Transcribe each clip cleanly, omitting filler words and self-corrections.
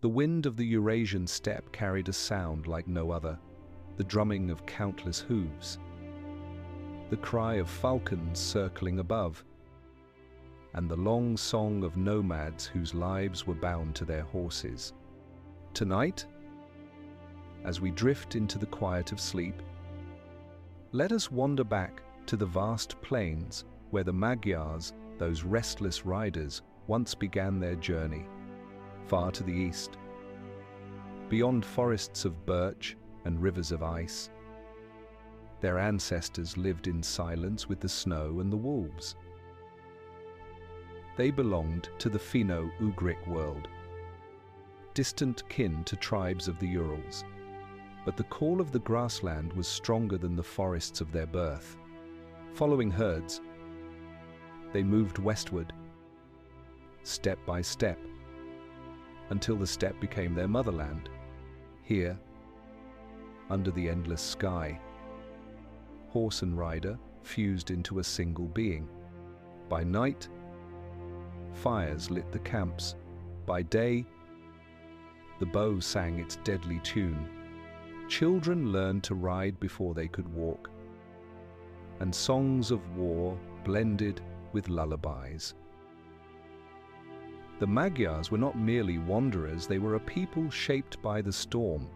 The wind of the Eurasian steppe carried a sound like no other, the drumming of countless hooves, the cry of falcons circling above, and the long song of nomads whose lives were bound to their horses. Tonight, as we drift into the quiet of sleep, let us wander back to the vast plains where the Magyars, those restless riders, once began their journey, far to the east, beyond forests of birch and rivers of ice. Their ancestors lived in silence with the snow and the wolves. They belonged to the Finno-Ugric world, distant kin to tribes of the Urals. But the call of the grassland was stronger than the forests of their birth. Following herds, they moved westward, step by step, until the steppe became their motherland. Here, under the endless sky, horse and rider fused into a single being. By night, fires lit the camps. By day, the bow sang its deadly tune. Children learned to ride before they could walk, and songs of war blended with lullabies. The Magyars were not merely wanderers, they were a people shaped by the storm,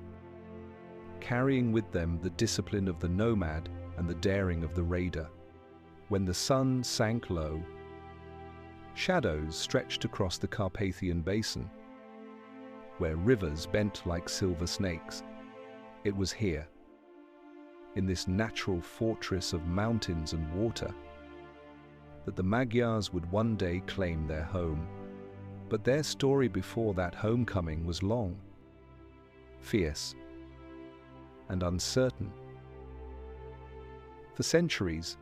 carrying with them the discipline of the nomad and the daring of the raider. When the sun sank low, shadows stretched across the Carpathian Basin, where rivers bent like silver snakes. It was here, in this natural fortress of mountains and water, that the Magyars would one day claim their home. But their story before that homecoming was long, fierce, and uncertain. For centuries,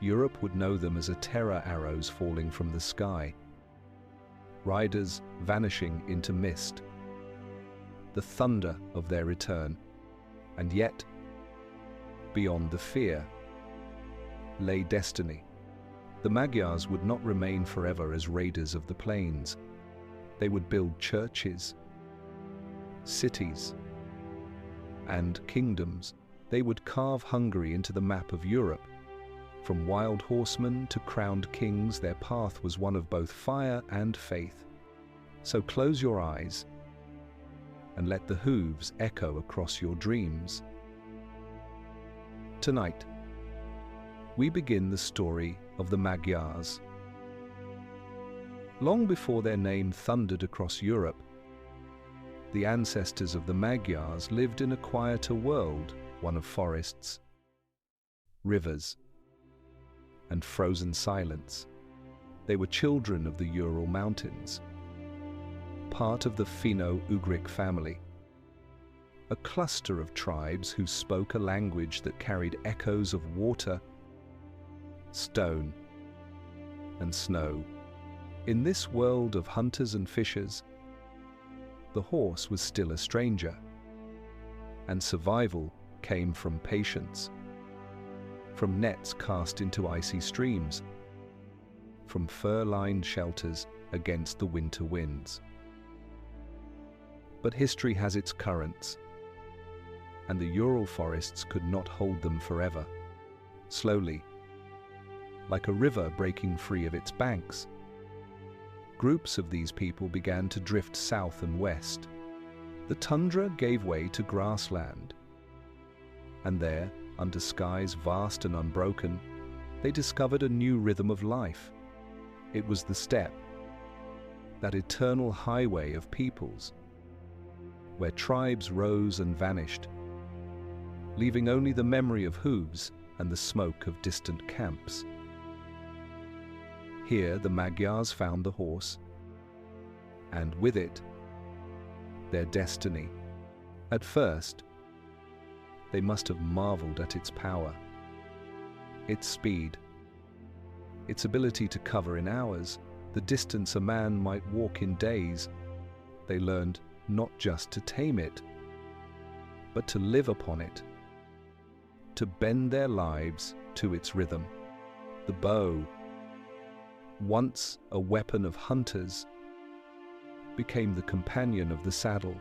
Europe would know them as terror arrows falling from the sky, riders vanishing into mist, the thunder of their return. And yet, beyond the fear, lay destiny. The Magyars would not remain forever as raiders of the plains. They would build churches, cities, and kingdoms. They would carve Hungary into the map of Europe. From wild horsemen to crowned kings, their path was one of both fire and faith. So close your eyes and let the hooves echo across your dreams. Tonight, we begin the story of the Magyars. Long before their name thundered across Europe, the ancestors of the Magyars lived in a quieter world, one of forests, rivers, and frozen silence. They were children of the Ural Mountains, part of the Finno-Ugric family, a cluster of tribes who spoke a language that carried echoes of water, stone, and snow. In this world of hunters and fishers, the horse was still a stranger, and survival came from patience, from nets cast into icy streams, from fur-lined shelters against the winter winds. But history has its currents, and the Ural forests could not hold them forever. Slowly, like a river breaking free of its banks, groups of these people began to drift south and west. The tundra gave way to grassland, and there, under skies vast and unbroken, they discovered a new rhythm of life. It was the steppe, that eternal highway of peoples, where tribes rose and vanished, leaving only the memory of hooves and the smoke of distant camps. Here the Magyars found the horse, and with it, their destiny. At first, they must have marveled at its power, its speed, its ability to cover in hours the distance a man might walk in days. They learned not just to tame it, but to live upon it, to bend their lives to its rhythm. The bow, once a weapon of hunters, became the companion of the saddle.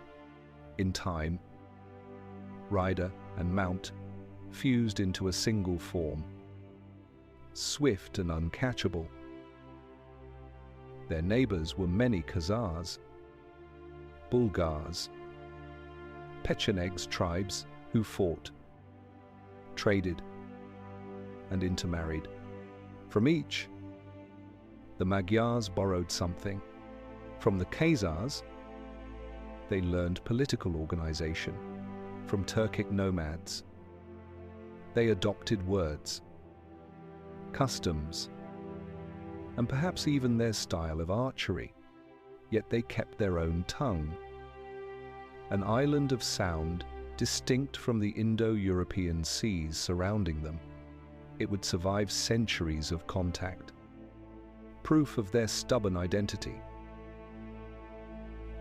In time, rider and mount fused into a single form, swift and uncatchable. Their neighbors were many Khazars, Bulgars, Pechenegs tribes who fought, traded, and intermarried. From each, the Magyars borrowed something. From the Khazars, they learned political organization. From Turkic nomads, they adopted words, customs, and perhaps even their style of archery. Yet they kept their own tongue, an island of sound distinct from the Indo-European seas surrounding them. It would survive centuries of contact, proof of their stubborn identity.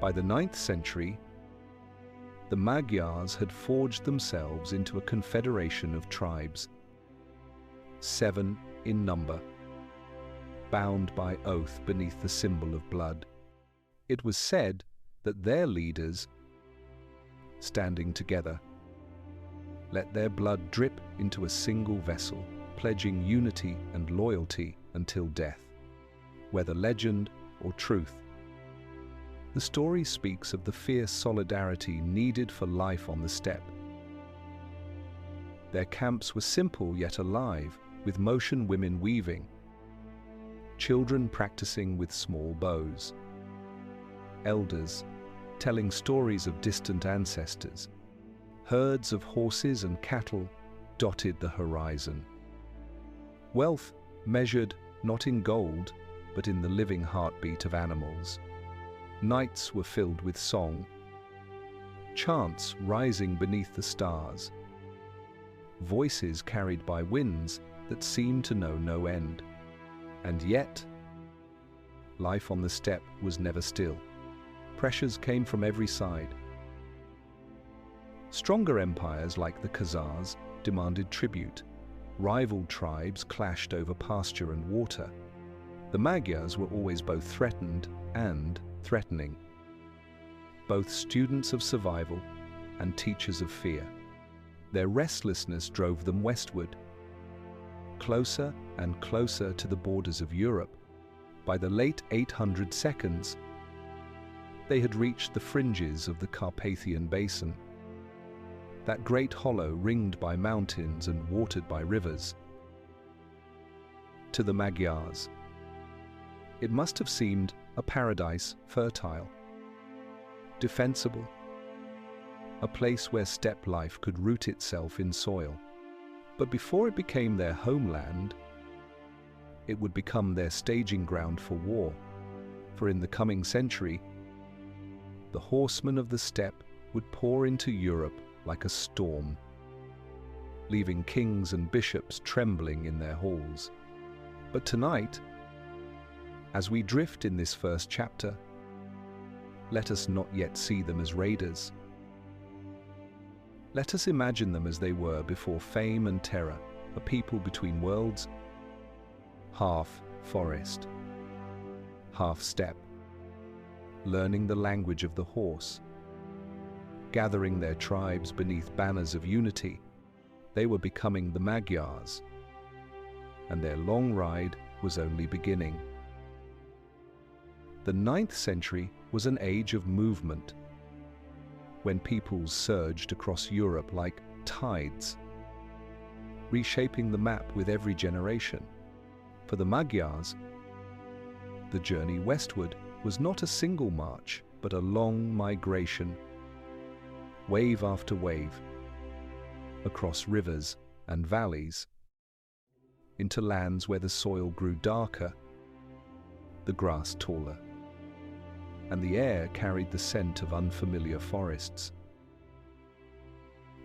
By the 9th century, the Magyars had forged themselves into a confederation of tribes, 7 in number, bound by oath beneath the symbol of blood. It was said that their leaders, standing together, let their blood drip into a single vessel, pledging unity and loyalty until death, whether legend or truth. The story speaks of the fierce solidarity needed for life on the steppe. Their camps were simple yet alive, with motion women weaving, children practicing with small bows, elders telling stories of distant ancestors. Herds of horses and cattle dotted the horizon. Wealth measured not in gold, but in the living heartbeat of animals. Nights were filled with song, chants rising beneath the stars, voices carried by winds that seemed to know no end. And yet, life on the steppe was never still. Pressures came from every side. Stronger empires like the Khazars demanded tribute. Rival tribes clashed over pasture and water. The Magyars were always both threatened and threatening, both students of survival and teachers of fear. Their restlessness drove them westward, closer and closer to the borders of Europe. By the late 800s, they had reached the fringes of the Carpathian Basin, that great hollow ringed by mountains and watered by rivers. To the Magyars, it must have seemed a paradise, fertile, defensible, a place where steppe life could root itself in soil. But before it became their homeland, it would become their staging ground for war. For in the coming century, the horsemen of the steppe would pour into Europe like a storm, leaving kings and bishops trembling in their halls. But tonight, as we drift in this first chapter, let us not yet see them as raiders. Let us imagine them as they were before fame and terror, a people between worlds, half forest, half steppe, learning the language of the horse, gathering their tribes beneath banners of unity. They were becoming the Magyars, and their long ride was only beginning. The 9th century was an age of movement, when peoples surged across Europe like tides, reshaping the map with every generation. For the Magyars, the journey westward was not a single march, but a long migration, wave after wave, across rivers and valleys, into lands where the soil grew darker, the grass taller, and the air carried the scent of unfamiliar forests.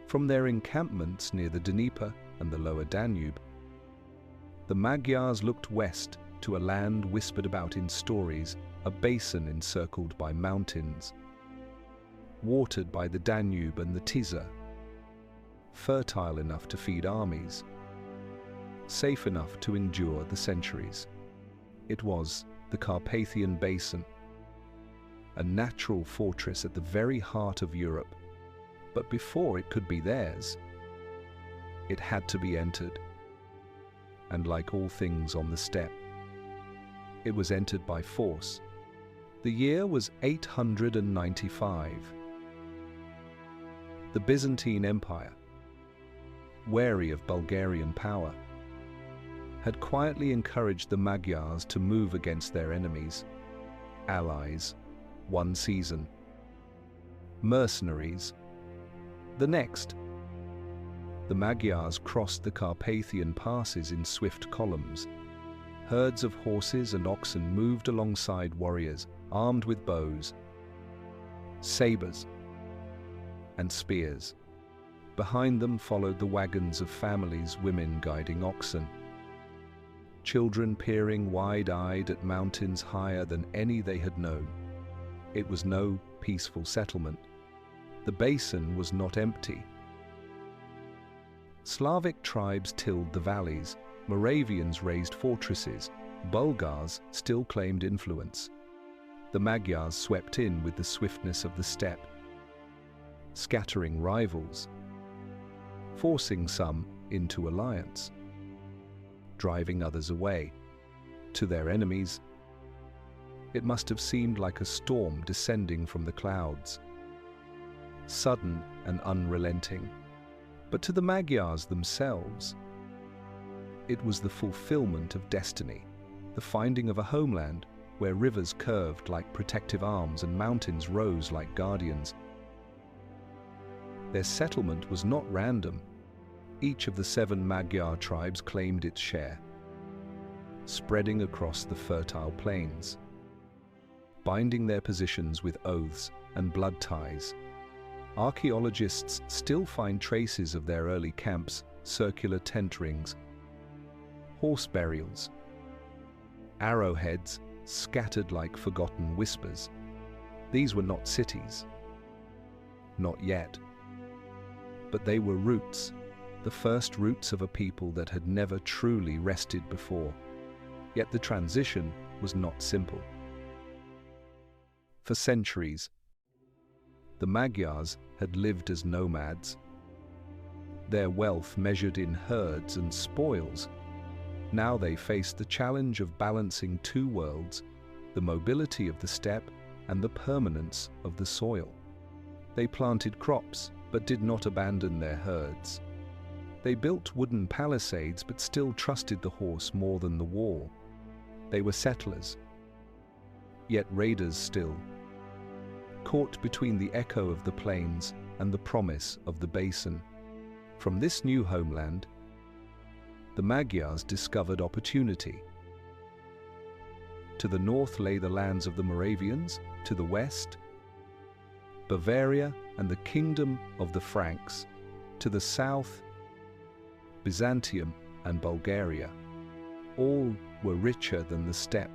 From their encampments near the Dnieper and the lower Danube, the Magyars looked west to a land whispered about in stories, a basin encircled by mountains, watered by the Danube and the Tisza, fertile enough to feed armies, safe enough to endure the centuries. It was the Carpathian Basin, a natural fortress at the very heart of Europe. But before it could be theirs, it had to be entered. And like all things on the steppe, it was entered by force. The year was 895. The Byzantine Empire, wary of Bulgarian power, had quietly encouraged the Magyars to move against their enemies, allies, one season, mercenaries, the next. The Magyars crossed the Carpathian passes in swift columns. Herds of horses and oxen moved alongside warriors armed with bows, sabers, and spears. Behind them followed the wagons of families, women guiding oxen, children peering wide-eyed at mountains higher than any they had known. It was no peaceful settlement. The basin was not empty. Slavic tribes tilled the valleys, Moravians raised fortresses, Bulgars still claimed influence. The Magyars swept in with the swiftness of the steppe, scattering rivals, forcing some into alliance, driving others away. To their enemies, it must have seemed like a storm descending from the clouds, sudden and unrelenting. But to the Magyars themselves, it was the fulfillment of destiny, the finding of a homeland where rivers curved like protective arms and mountains rose like guardians. Their settlement was not random. Each of the 7 Magyar tribes claimed its share, spreading across the fertile plains, binding their positions with oaths and blood ties. Archaeologists still find traces of their early camps, circular tent rings, horse burials, arrowheads scattered like forgotten whispers. These were not cities, not yet, but they were roots, the first roots of a people that had never truly rested before. Yet the transition was not simple. For centuries, the Magyars had lived as nomads, their wealth measured in herds and spoils. Now they faced the challenge of balancing 2 worlds, the mobility of the steppe and the permanence of the soil. They planted crops, but did not abandon their herds. They built wooden palisades, but still trusted the horse more than the wall. They were settlers, yet raiders still, caught between the echo of the plains and the promise of the basin. From this new homeland, the Magyars discovered opportunity. To the north lay the lands of the Moravians, to the west, Bavaria and the Kingdom of the Franks, to the south, Byzantium and Bulgaria. All were richer than the steppe,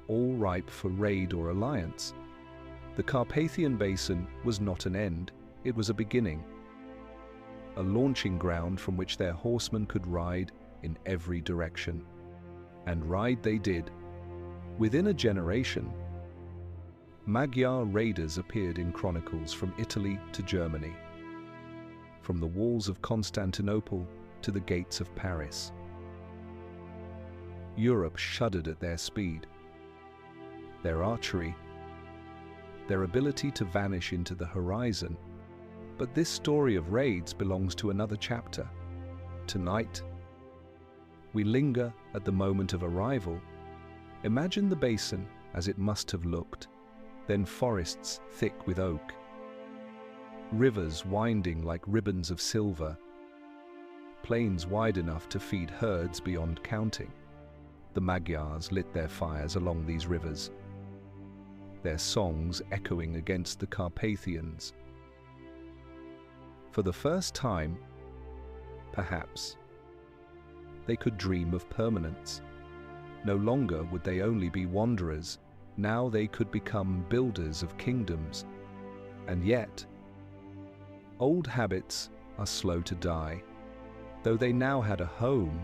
all ripe for raid or alliance. The Carpathian Basin was not an end, it was a beginning, a launching ground from which their horsemen could ride in every direction. And ride they did. Within a generation, Magyar raiders appeared in chronicles from Italy to Germany, from the walls of Constantinople to the gates of Paris. Europe shuddered at their speed, their archery, their ability to vanish into the horizon. But this story of raids belongs to another chapter. Tonight, we linger at the moment of arrival. Imagine the basin as it must have looked, then forests thick with oak, rivers winding like ribbons of silver, plains wide enough to feed herds beyond counting. The Magyars lit their fires along these rivers, their songs echoing against the Carpathians. For the first time, perhaps, they could dream of permanence. No longer would they only be wanderers, now they could become builders of kingdoms. And yet, old habits are slow to die. Though they now had a home,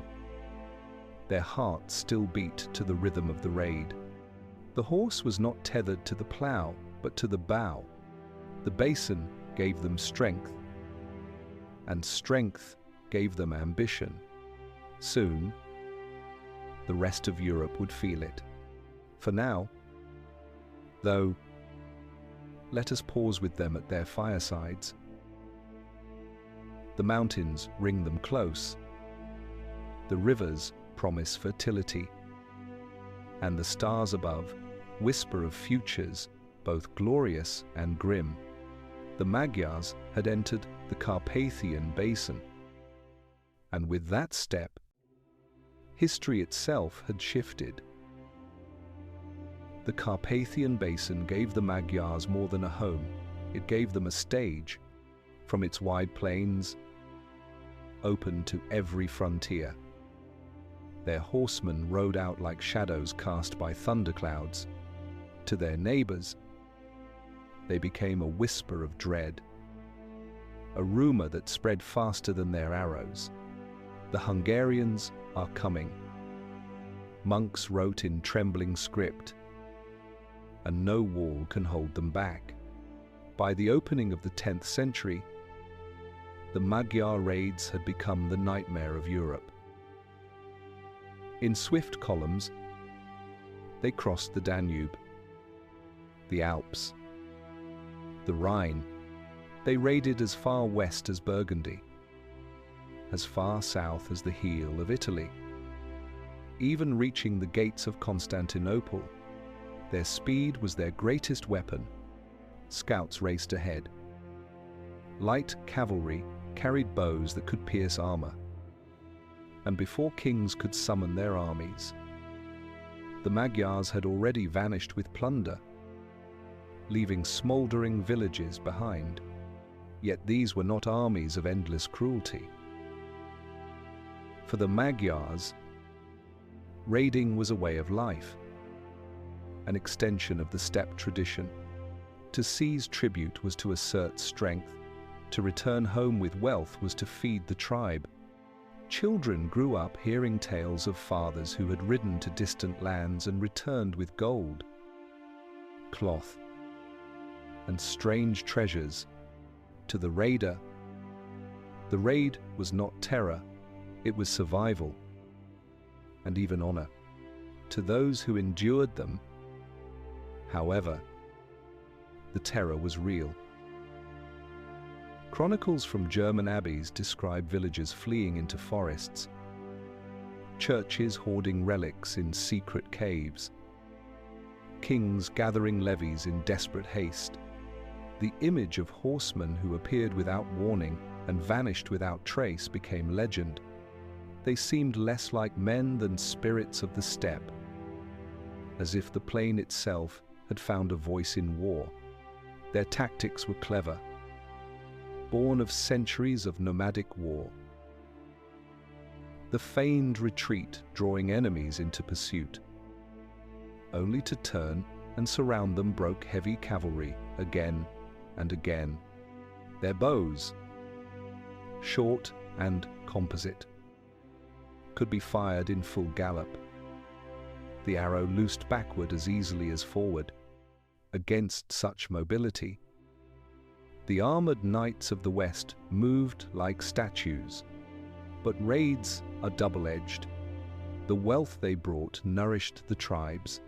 their hearts still beat to the rhythm of the raid. The horse was not tethered to the plough, but to the bow. The basin gave them strength, and strength gave them ambition. Soon, the rest of Europe would feel it. For now, though, let us pause with them at their firesides. The mountains ring them close. The rivers promise fertility. And the stars above whisper of futures, both glorious and grim. The Magyars had entered the Carpathian Basin. And with that step, history itself had shifted. The Carpathian Basin gave the Magyars more than a home. It gave them a stage, from its wide plains, open to every frontier. Their horsemen rode out like shadows cast by thunderclouds. To their neighbors, they became a whisper of dread, a rumor that spread faster than their arrows. The Hungarians are coming. Monks wrote in trembling script, and no wall can hold them back. By the opening of the 10th century, the Magyar raids had become the nightmare of Europe. In swift columns, they crossed the Danube, the Alps, the Rhine. They raided as far west as Burgundy, as far south as the heel of Italy, even reaching the gates of Constantinople. Their speed was their greatest weapon. Scouts raced ahead. Light cavalry carried bows that could pierce armor. And before kings could summon their armies, the Magyars had already vanished with plunder, leaving smoldering villages behind. Yet these were not armies of endless cruelty. For the Magyars, raiding was a way of life, an extension of the steppe tradition. To seize tribute was to assert strength. To return home with wealth was to feed the tribe. Children grew up hearing tales of fathers who had ridden to distant lands and returned with gold, cloth, and strange treasures. To the raider, the raid was not terror, it was survival, and even honor. To those who endured them, however, the terror was real. Chronicles from German abbeys describe villages fleeing into forests, churches hoarding relics in secret caves, kings gathering levies in desperate haste. The image of horsemen who appeared without warning and vanished without trace became legend. They seemed less like men than spirits of the steppe, as if the plain itself had found a voice in war. Their tactics were clever, born of centuries of nomadic war. The feigned retreat, drawing enemies into pursuit, only to turn and surround them broke heavy cavalry again and again. Their bows, short and composite, could be fired in full gallop. The arrow loosed backward as easily as forward. Against such mobility, the armored knights of the West moved like statues. But raids are double-edged. The wealth they brought nourished the tribes,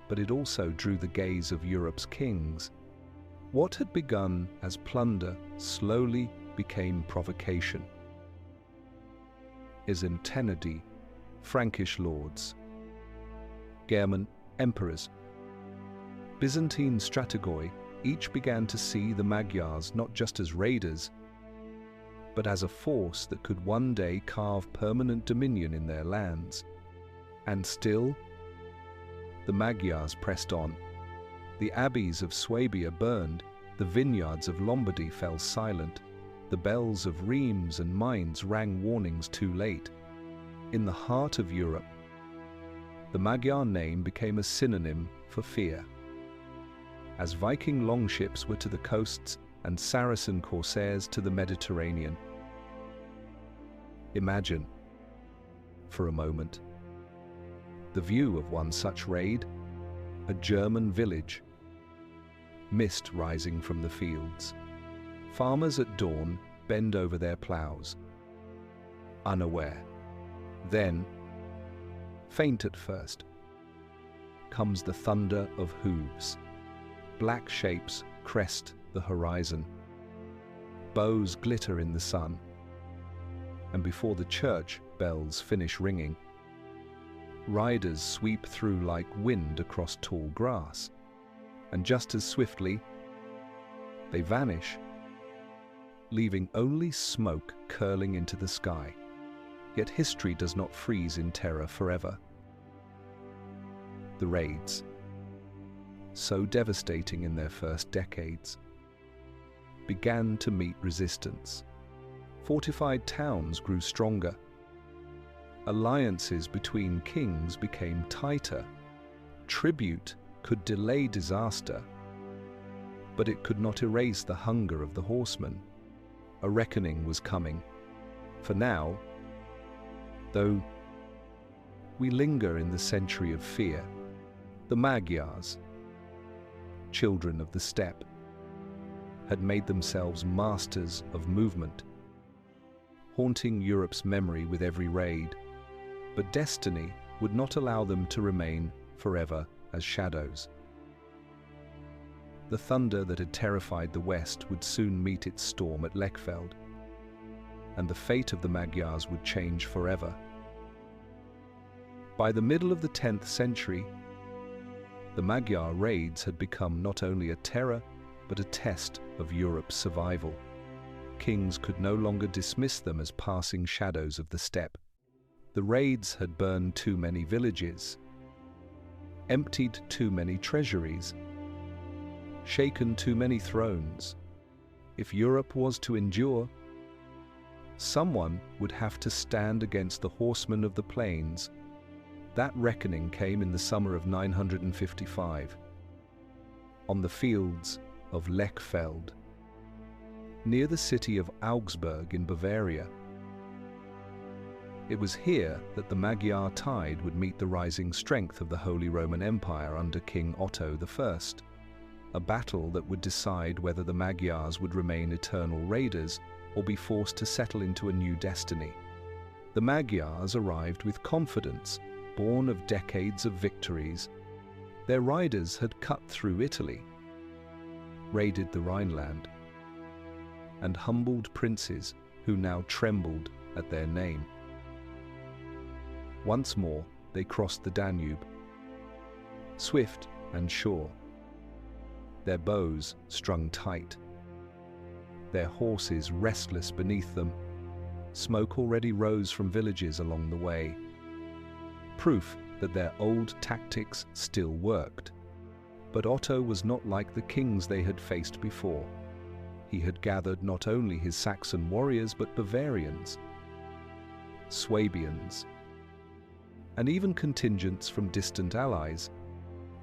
but it also drew the gaze of Europe's kings. What had begun as plunder slowly became provocation. Isentenedy, Frankish lords, German emperors, Byzantine strategoi, each began to see the Magyars not just as raiders, but as a force that could one day carve permanent dominion in their lands. And still, the Magyars pressed on. The abbeys of Swabia burned, the vineyards of Lombardy fell silent, the bells of Reims and Mainz rang warnings too late. In the heart of Europe, the Magyar name became a synonym for fear. As Viking longships were to the coasts and Saracen corsairs to the Mediterranean. Imagine, for a moment, the view of one such raid. a German village. Mist rising from the fields. Farmers at dawn bend over their plows, unaware. Then, faint at first, comes the thunder of hooves. Black shapes crest the horizon. Bows glitter in the sun. And before the church bells finish ringing, riders sweep through like wind across tall grass. And just as swiftly, they vanish, leaving only smoke curling into the sky. Yet history does not freeze in terror forever. The raids, so devastating in their first decades, began to meet resistance. Fortified towns grew stronger. Alliances between kings became tighter. Tribute could delay disaster, but it could not erase the hunger of the horsemen. A reckoning was coming. For now, though we linger in the century of fear, the Magyars, children of the steppe, had made themselves masters of movement, haunting Europe's memory with every raid. But destiny would not allow them to remain forever as shadows. The thunder that had terrified the West would soon meet its storm at Lechfeld, and the fate of the Magyars would change forever. By the middle of the 10th century, the Magyar raids had become not only a terror, but a test of Europe's survival. Kings could no longer dismiss them as passing shadows of the steppe. The raids had burned too many villages, emptied too many treasuries, shaken too many thrones. If Europe was to endure, someone would have to stand against the horsemen of the plains. That reckoning came in the summer of 955, on the fields of Lechfeld, near the city of Augsburg in Bavaria. It was here that the Magyar tide would meet the rising strength of the Holy Roman Empire under King Otto I, a battle that would decide whether the Magyars would remain eternal raiders or be forced to settle into a new destiny. The Magyars arrived with confidence, born of decades of victories. Their riders had cut through Italy, raided the Rhineland, and humbled princes who now trembled at their name. Once more, they crossed the Danube, swift and sure, their bows strung tight, their horses restless beneath them. Smoke already rose from villages along the way, proof that their old tactics still worked. But Otto was not like the kings they had faced before. He had gathered not only his Saxon warriors but Bavarians, Swabians, and even contingents from distant allies.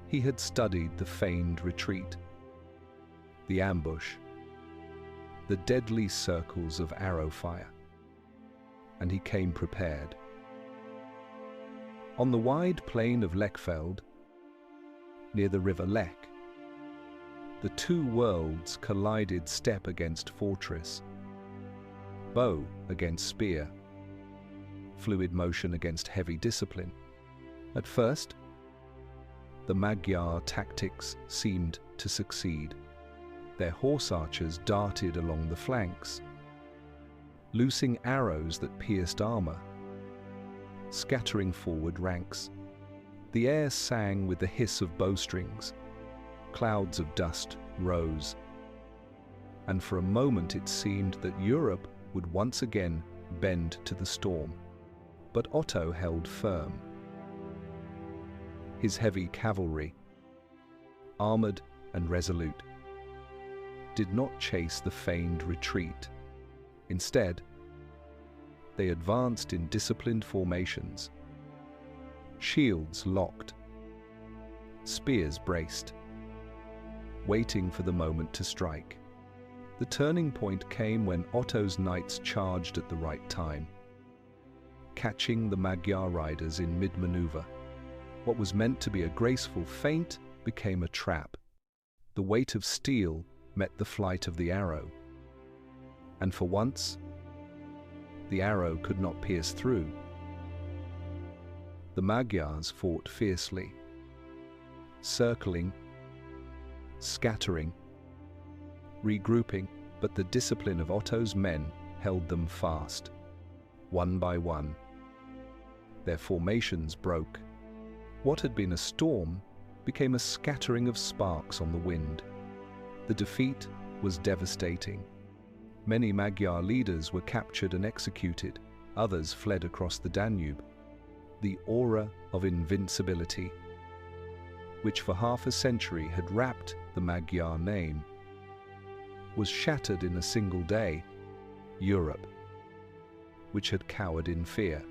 He had studied the feigned retreat, the ambush, the deadly circles of arrow fire, and he came prepared. On the wide plain of Lechfeld, near the river Lech, the two worlds collided steppe against fortress, bow against spear, fluid motion against heavy discipline. At first, the Magyar tactics seemed to succeed. Their horse archers darted along the flanks, loosing arrows that pierced armor, scattering forward ranks. The air sang with the hiss of bowstrings. Clouds of dust rose, and for a moment it seemed that Europe would once again bend to the storm. But Otto held firm. His heavy cavalry, armored and resolute, did not chase the feigned retreat. Instead, they advanced in disciplined formations, shields locked, spears braced, waiting for the moment to strike. The turning point came when Otto's knights charged at the right time, catching the Magyar riders in mid-maneuver. What was meant to be a graceful feint became a trap. The weight of steel met the flight of the arrow. And for once, the arrow could not pierce through. The Magyars fought fiercely, circling, scattering, regrouping, but the discipline of Otto's men held them fast. One by one, their formations broke. What had been a storm became a scattering of sparks on the wind. The defeat was devastating. Many Magyar leaders were captured and executed. Others fled across the Danube. The aura of invincibility, which for half a century had wrapped the Magyar name, was shattered in a single day. Europe, which had cowered in fear,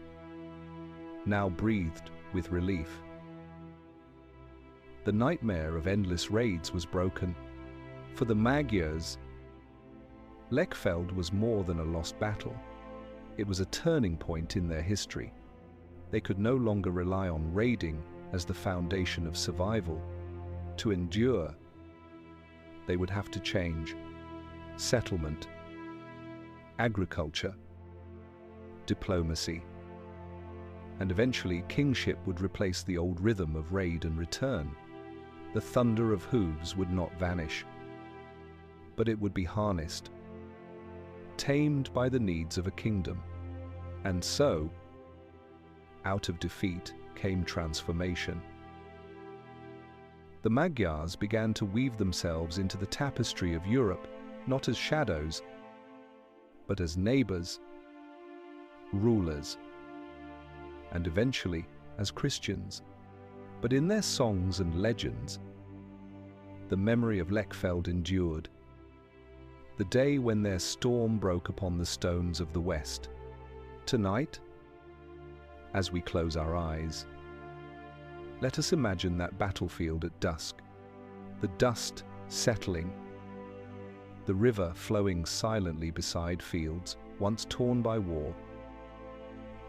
now breathed with relief. The nightmare of endless raids was broken. For the Magyars, Lechfeld was more than a lost battle. It was a turning point in their history. They could no longer rely on raiding as the foundation of survival. To endure, they would have to change. Settlement, agriculture, diplomacy, and eventually kingship would replace the old rhythm of raid and return. The thunder of hooves would not vanish, but it would be harnessed, tamed by the needs of a kingdom. And so, out of defeat came transformation. The Magyars began to weave themselves into the tapestry of Europe, not as shadows, but as neighbors, rulers, and eventually as Christians. But in their songs and legends, the memory of Lechfeld endured. The day when their storm broke upon the stones of the West. Tonight, as we close our eyes, let us imagine that battlefield at dusk, the dust settling, the river flowing silently beside fields once torn by war,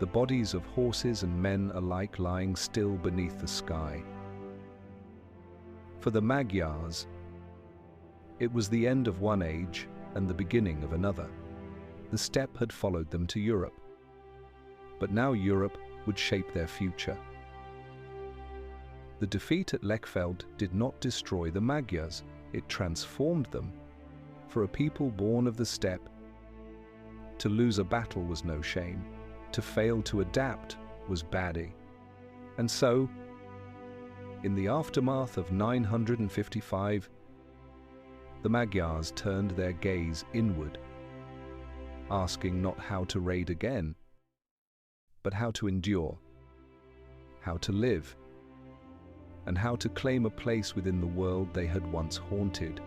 the bodies of horses and men alike lying still beneath the sky. For the Magyars, it was the end of one age and the beginning of another. The steppe had followed them to Europe, but now Europe would shape their future. The defeat at Lechfeld did not destroy the Magyars, it transformed them. For a people born of the steppe, to lose a battle was no shame. To fail to adapt was baddie. And so, in the aftermath of 955, the Magyars turned their gaze inward, asking not how to raid again, but how to endure, how to live, and how to claim a place within the world they had once haunted.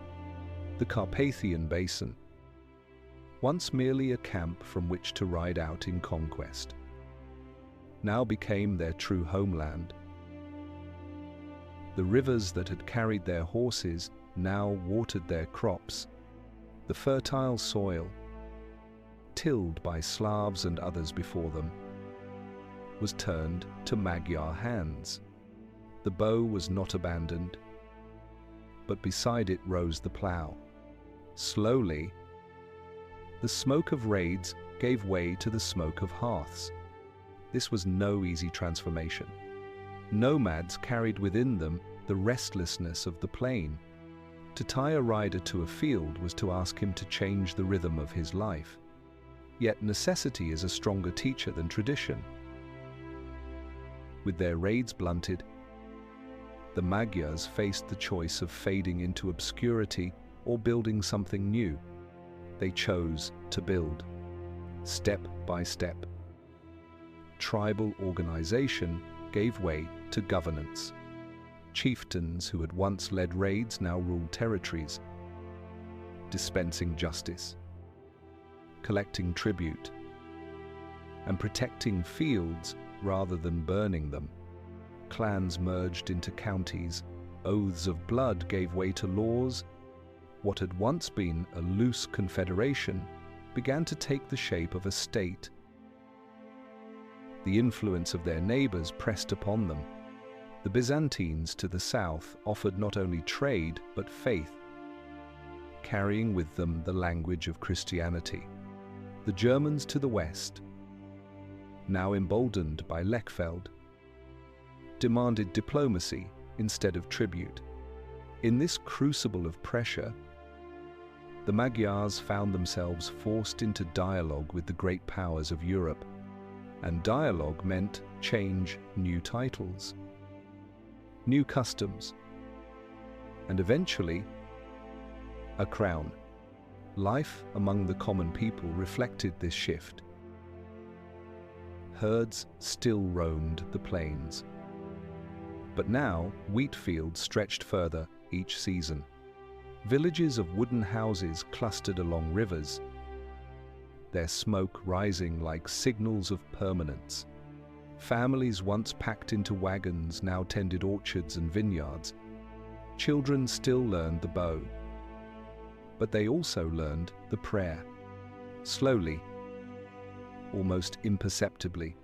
The Carpathian Basin, once merely a camp from which to ride out in conquest, now became their true homeland. The rivers that had carried their horses now watered their crops. The fertile soil, tilled by Slavs and others before them, was turned to Magyar hands. The bow was not abandoned, but beside it rose the plough. Slowly, the smoke of raids gave way to the smoke of hearths. This was no easy transformation. Nomads carried within them the restlessness of the plain. To tie a rider to a field was to ask him to change the rhythm of his life. Yet necessity is a stronger teacher than tradition. With their raids blunted, the Magyars faced the choice of fading into obscurity or building something new. They chose to build, step by step. Tribal organization gave way to governance. Chieftains who had once led raids now ruled territories, dispensing justice, collecting tribute, and protecting fields rather than burning them. Clans merged into counties. Oaths of blood gave way to laws. What had once been a loose confederation began to take the shape of a state. The influence of their neighbors pressed upon them. The Byzantines to the south offered not only trade but faith, carrying with them the language of Christianity. The Germans to the west, now emboldened by Lechfeld, demanded diplomacy instead of tribute. In this crucible of pressure, the Magyars found themselves forced into dialogue with the great powers of Europe, and dialogue meant change, new titles, new customs, and eventually a crown. Life among the common people reflected this shift. Herds still roamed the plains, but now wheat fields stretched further each season. Villages of wooden houses clustered along rivers, their smoke rising like signals of permanence. Families once packed into wagons now tended orchards and vineyards. Children still learned the bow, but they also learned the prayer. Slowly, almost imperceptibly,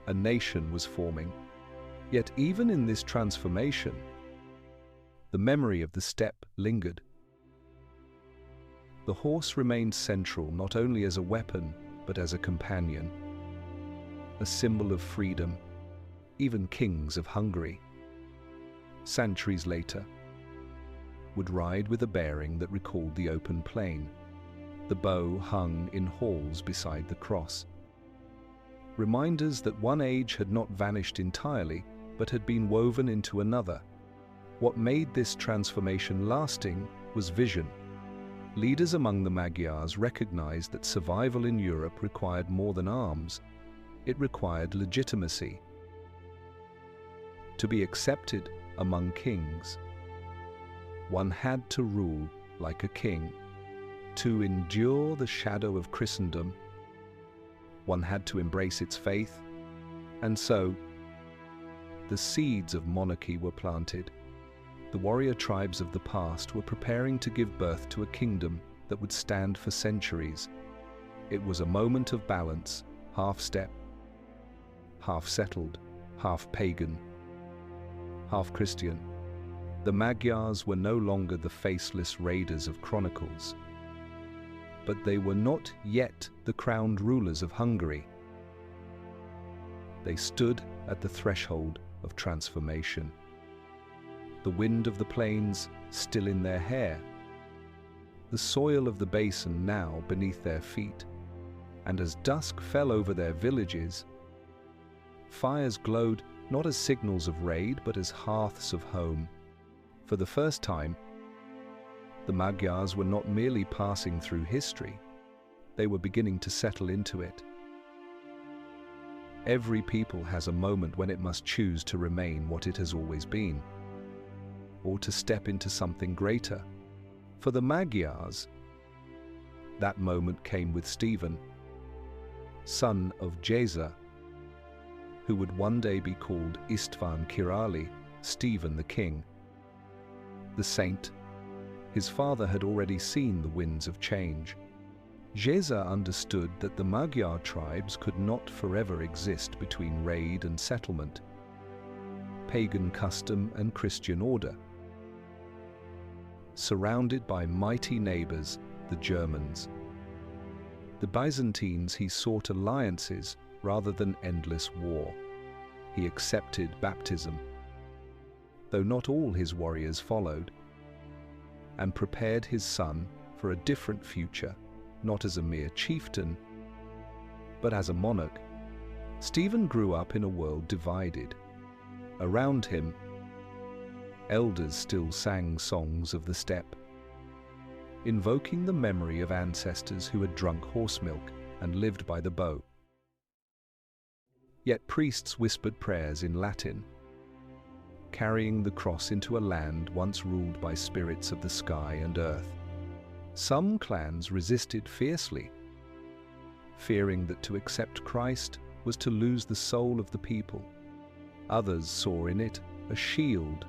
a nation was forming. Yet even in this transformation, the memory of the steppe lingered. The horse remained central not only as a weapon, but as a companion, a symbol of freedom. Even kings of Hungary, centuries later, would ride with a bearing that recalled the open plain. The bow hung in halls beside the cross. Reminders that one age had not vanished entirely, but had been woven into another. What made this transformation lasting was vision. Leaders among the Magyars recognized that survival in Europe required more than arms. It required legitimacy. To be accepted among kings, one had to rule like a king. To endure the shadow of Christendom, one had to embrace its faith, and so the seeds of monarchy were planted. The warrior tribes of the past were preparing to give birth to a kingdom that would stand for centuries. It was a moment of balance, half steppe, half settled, half pagan, half Christian. The Magyars were no longer the faceless raiders of chronicles, but they were not yet the crowned rulers of Hungary. They stood at the threshold of transformation. The wind of the plains still in their hair, the soil of the basin now beneath their feet, and as dusk fell over their villages, fires glowed not as signals of raid but as hearths of home. For the first time, the Magyars were not merely passing through history, they were beginning to settle into it. Every people has a moment when it must choose to remain what it has always been, or to step into something greater. For the Magyars, that moment came with Stephen, son of Géza, who would one day be called István Király, Stephen the King. The saint, his father had already seen the winds of change. Géza understood that the Magyar tribes could not forever exist between raid and settlement, pagan custom and Christian order. Surrounded by mighty neighbors, the Germans, the Byzantines, he sought alliances rather than endless war. He accepted baptism, though not all his warriors followed, and prepared his son for a different future, not as a mere chieftain, but as a monarch. Stephen grew up in a world divided. Around him, elders still sang songs of the steppe, invoking the memory of ancestors who had drunk horse milk and lived by the bow. Yet priests whispered prayers in Latin, carrying the cross into a land once ruled by spirits of the sky and earth. Some clans resisted fiercely, fearing that to accept Christ was to lose the soul of the people. Others saw in it a shield,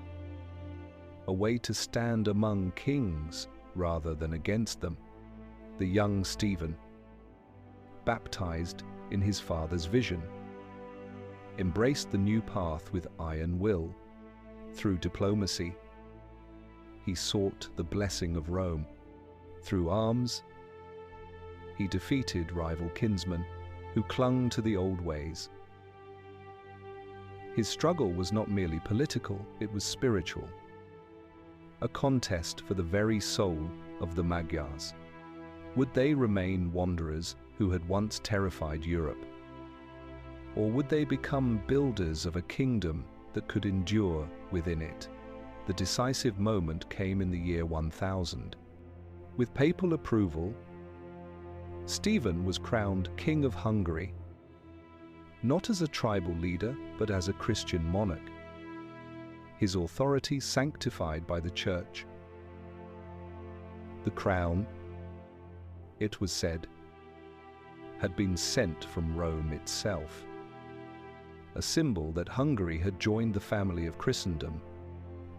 a way to stand among kings rather than against them. The young Stephen, baptized in his father's vision, embraced the new path with iron will. Through diplomacy, he sought the blessing of Rome. Through arms, he defeated rival kinsmen who clung to the old ways. His struggle was not merely political, it was spiritual, a contest for the very soul of the Magyars. Would they remain wanderers who had once terrified Europe? Or would they become builders of a kingdom that could endure within it? The decisive moment came in the year 1000. With papal approval, Stephen was crowned King of Hungary, not as a tribal leader, but as a Christian monarch. His authority sanctified by the Church. The crown, it was said, had been sent from Rome itself, a symbol that Hungary had joined the family of Christendom.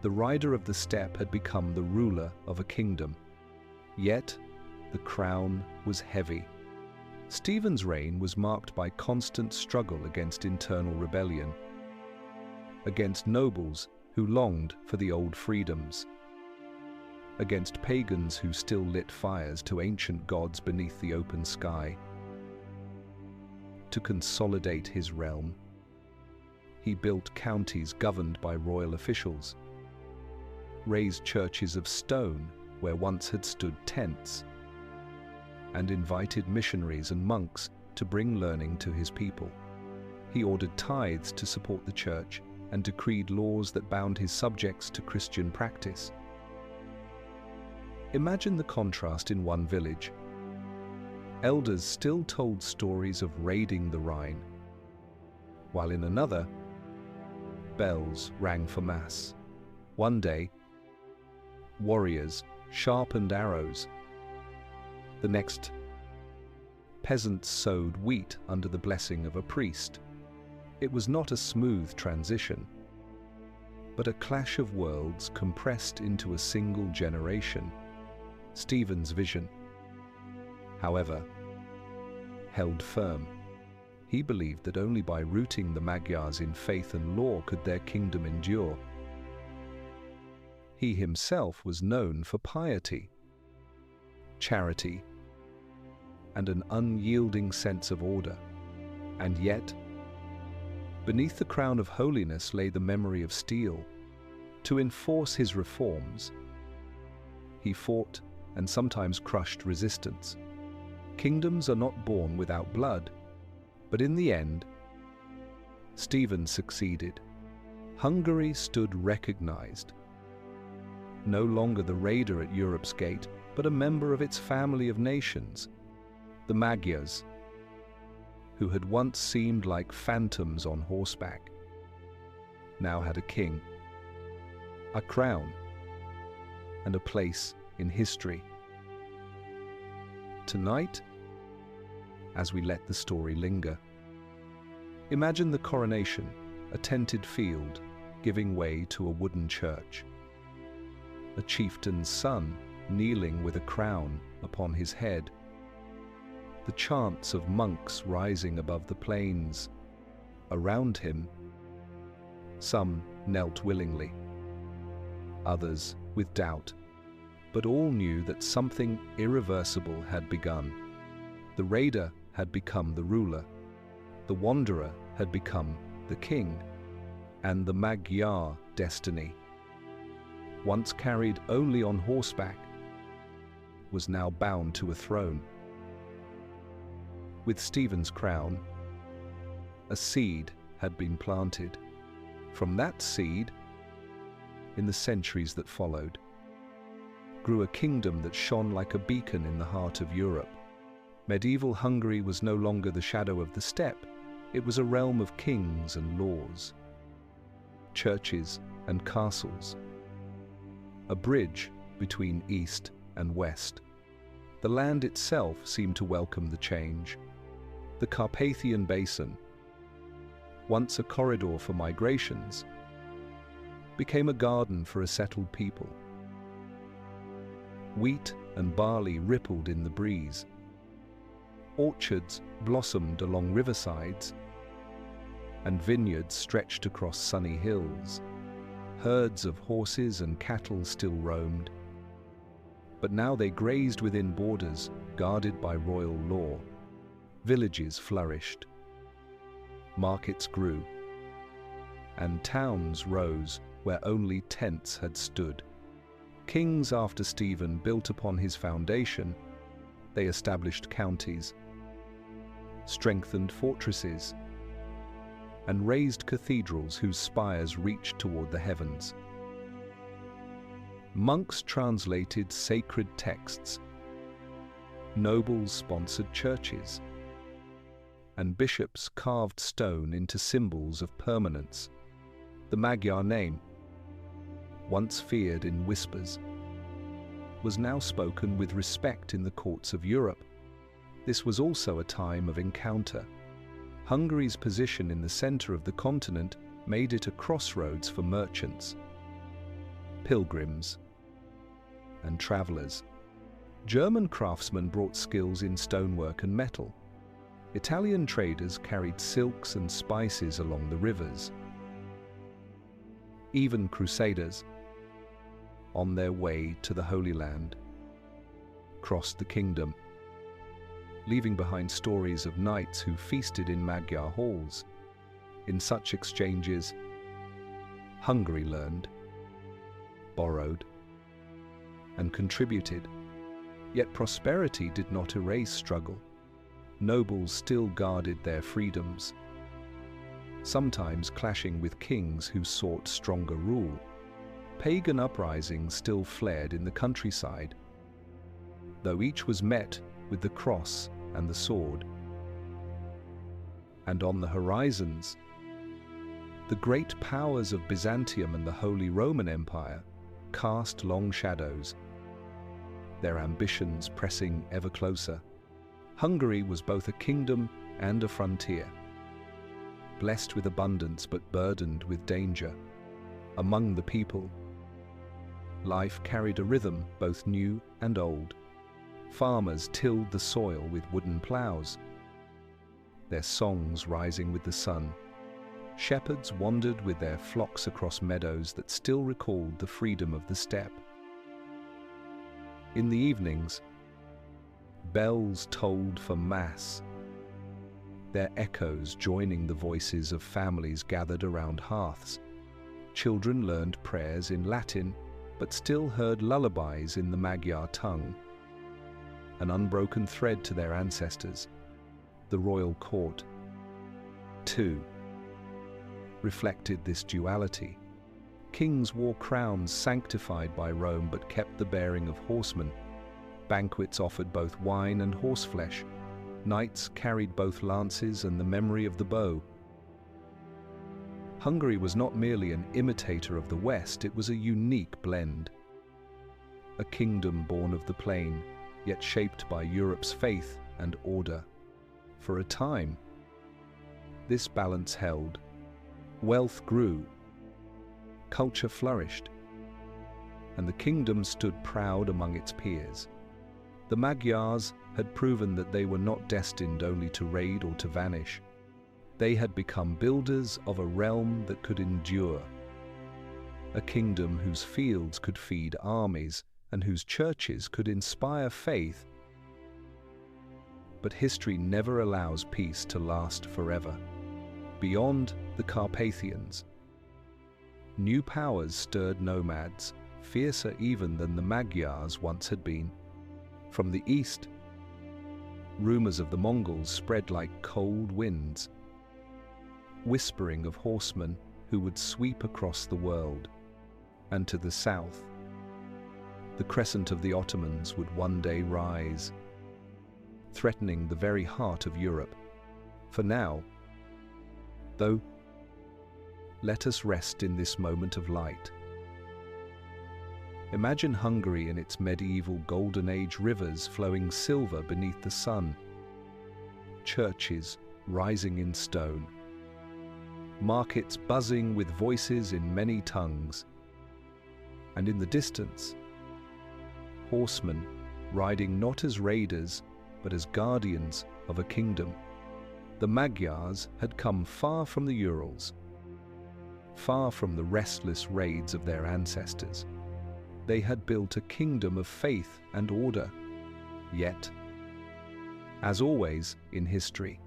The rider of the steppe had become the ruler of a kingdom. Yet, the crown was heavy. Stephen's reign was marked by constant struggle against internal rebellion, against nobles who longed for the old freedoms, against pagans who still lit fires to ancient gods beneath the open sky. To consolidate his realm, he built counties governed by royal officials, raised churches of stone where once had stood tents, and invited missionaries and monks to bring learning to his people. He ordered tithes to support the church and decreed laws that bound his subjects to Christian practice. Imagine the contrast in one village. Elders still told stories of raiding the Rhine, while in another, bells rang for mass. One day, warriors sharpened arrows. The next, peasants sowed wheat under the blessing of a priest. It was not a smooth transition, but a clash of worlds compressed into a single generation. Stephen's vision, however, held firm. He believed that only by rooting the Magyars in faith and law could their kingdom endure. He himself was known for piety, charity, and an unyielding sense of order. And yet, beneath the crown of holiness lay the memory of steel. To enforce his reforms, he fought and sometimes crushed resistance. Kingdoms are not born without blood, but in the end, Stephen succeeded. Hungary stood recognized, no longer the raider at Europe's gate, but a member of its family of nations. The Magyars, who had once seemed like phantoms on horseback, now had a king, a crown, and a place in history. Tonight, as we let the story linger, imagine the coronation, a tented field giving way to a wooden church, a chieftain's son kneeling with a crown upon his head, the chants of monks rising above the plains. Around him, some knelt willingly, others with doubt, but all knew that something irreversible had begun. The raider had become the ruler, the wanderer had become the king, and the Magyar destiny, once carried only on horseback, was now bound to a throne. With Stephen's crown, a seed had been planted. From that seed, in the centuries that followed, grew a kingdom that shone like a beacon in the heart of Europe. Medieval Hungary was no longer the shadow of the steppe. It was a realm of kings and laws, churches and castles, a bridge between East and West. The land itself seemed to welcome the change. The Carpathian Basin, once a corridor for migrations, became a garden for a settled people. Wheat and barley rippled in the breeze. Orchards blossomed along riversides, and vineyards stretched across sunny hills. Herds of horses and cattle still roamed, but now they grazed within borders guarded by royal law. Villages flourished, markets grew, and towns rose where only tents had stood. Kings after Stephen built upon his foundation. They established counties, strengthened fortresses, and raised cathedrals whose spires reached toward the heavens. Monks translated sacred texts, nobles sponsored churches, and bishops carved stone into symbols of permanence. The Magyar name, once feared in whispers, was now spoken with respect in the courts of Europe. This was also a time of encounter. Hungary's position in the center of the continent made it a crossroads for merchants, pilgrims, and travelers. German craftsmen brought skills in stonework and metal. Italian traders carried silks and spices along the rivers. Even crusaders, on their way to the Holy Land, crossed the kingdom, leaving behind stories of knights who feasted in Magyar halls. In such exchanges, Hungary learned, borrowed, and contributed. Yet prosperity did not erase struggle. Nobles still guarded their freedoms, sometimes clashing with kings who sought stronger rule. Pagan uprisings still flared in the countryside, though each was met with the cross and the sword. And on the horizons, the great powers of Byzantium and the Holy Roman Empire cast long shadows, their ambitions pressing ever closer. Hungary was both a kingdom and a frontier, blessed with abundance but burdened with danger. Among the people, life carried a rhythm both new and old. Farmers tilled the soil with wooden plows, their songs rising with the sun. Shepherds wandered with their flocks across meadows that still recalled the freedom of the steppe. In the evenings, bells tolled for Mass, their echoes joining the voices of families gathered around hearths. Children learned prayers in Latin, but still heard lullabies in the Magyar tongue. An unbroken thread to their ancestors. The royal court, too, reflected this duality. Kings wore crowns sanctified by Rome but kept the bearing of horsemen. Banquets offered both wine and horseflesh. Knights carried both lances and the memory of the bow. Hungary was not merely an imitator of the West, it was a unique blend. A kingdom born of the plain, yet shaped by Europe's faith and order. For a time, this balance held. Wealth grew, culture flourished, and the kingdom stood proud among its peers. The Magyars had proven that they were not destined only to raid or to vanish. They had become builders of a realm that could endure, a kingdom whose fields could feed armies and whose churches could inspire faith. But history never allows peace to last forever. Beyond the Carpathians, new powers stirred nomads, fiercer even than the Magyars once had been. From the east, rumors of the Mongols spread like cold winds, whispering of horsemen who would sweep across the world. And to the south, the crescent of the Ottomans would one day rise, threatening the very heart of Europe. For now, though, let us rest in this moment of light. Imagine Hungary in its medieval Golden Age rivers flowing silver beneath the sun, churches rising in stone, markets buzzing with voices in many tongues, and in the distance, horsemen riding not as raiders but as guardians of a kingdom. The Magyars had come far from the Urals, far from the restless raids of their ancestors. They had built a kingdom of faith and order. Yet, as always in history,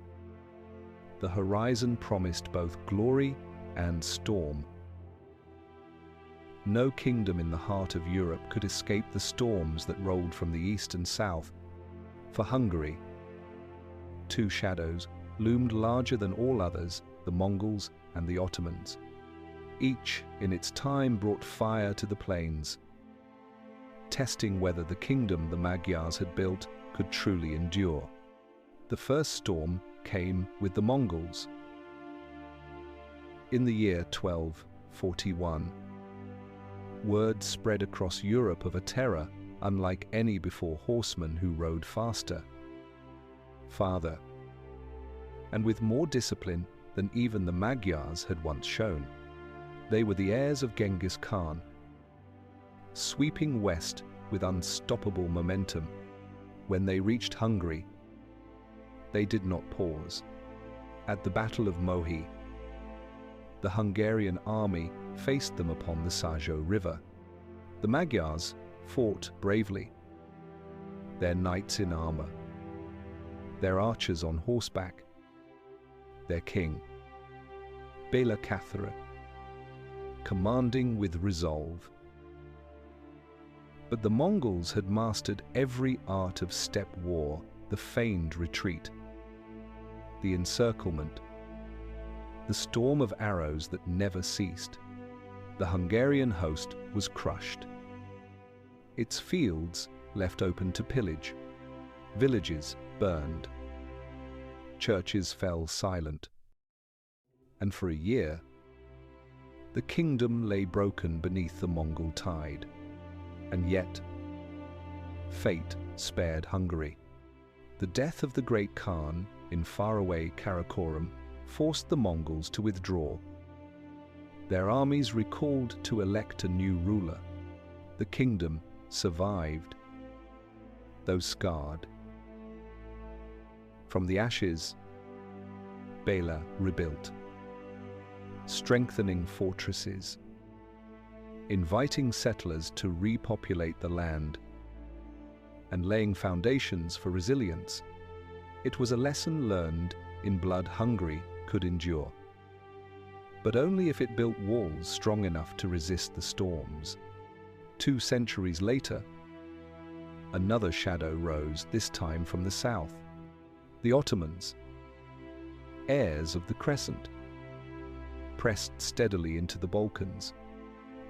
the horizon promised both glory and storm. No kingdom in the heart of Europe could escape the storms that rolled from the east and south. For Hungary, two shadows loomed larger than all others, the Mongols and the Ottomans. Each, in its time, brought fire to the plains, testing whether the kingdom the Magyars had built could truly endure. The first storm came with the Mongols. In the year 1241, word spread across Europe of a terror unlike any before horsemen who rode faster, farther, and with more discipline than even the Magyars had once shown. They were the heirs of Genghis Khan, sweeping west with unstoppable momentum. When they reached Hungary, they did not pause. At the Battle of Mohi, the Hungarian army faced them upon the Sajo River. The Magyars fought bravely, their knights in armor, their archers on horseback, their king, Béla Káthara, commanding with resolve. But the Mongols had mastered every art of steppe war, the feigned retreat, the encirclement, the storm of arrows that never ceased. The Hungarian host was crushed, its fields left open to pillage, villages burned, churches fell silent, and for a year, the kingdom lay broken beneath the Mongol tide. And yet, fate spared Hungary. The death of the great Khan in faraway Karakorum forced the Mongols to withdraw. Their armies recalled to elect a new ruler. The kingdom survived, though scarred. From the ashes, Béla rebuilt, strengthening fortresses, inviting settlers to repopulate the land, and laying foundations for resilience. It was a lesson learned in blood Hungary could endure, but only if it built walls strong enough to resist the storms. 2 centuries later, another shadow rose, this time from the south. The Ottomans, heirs of the Crescent, pressed steadily into the Balkans.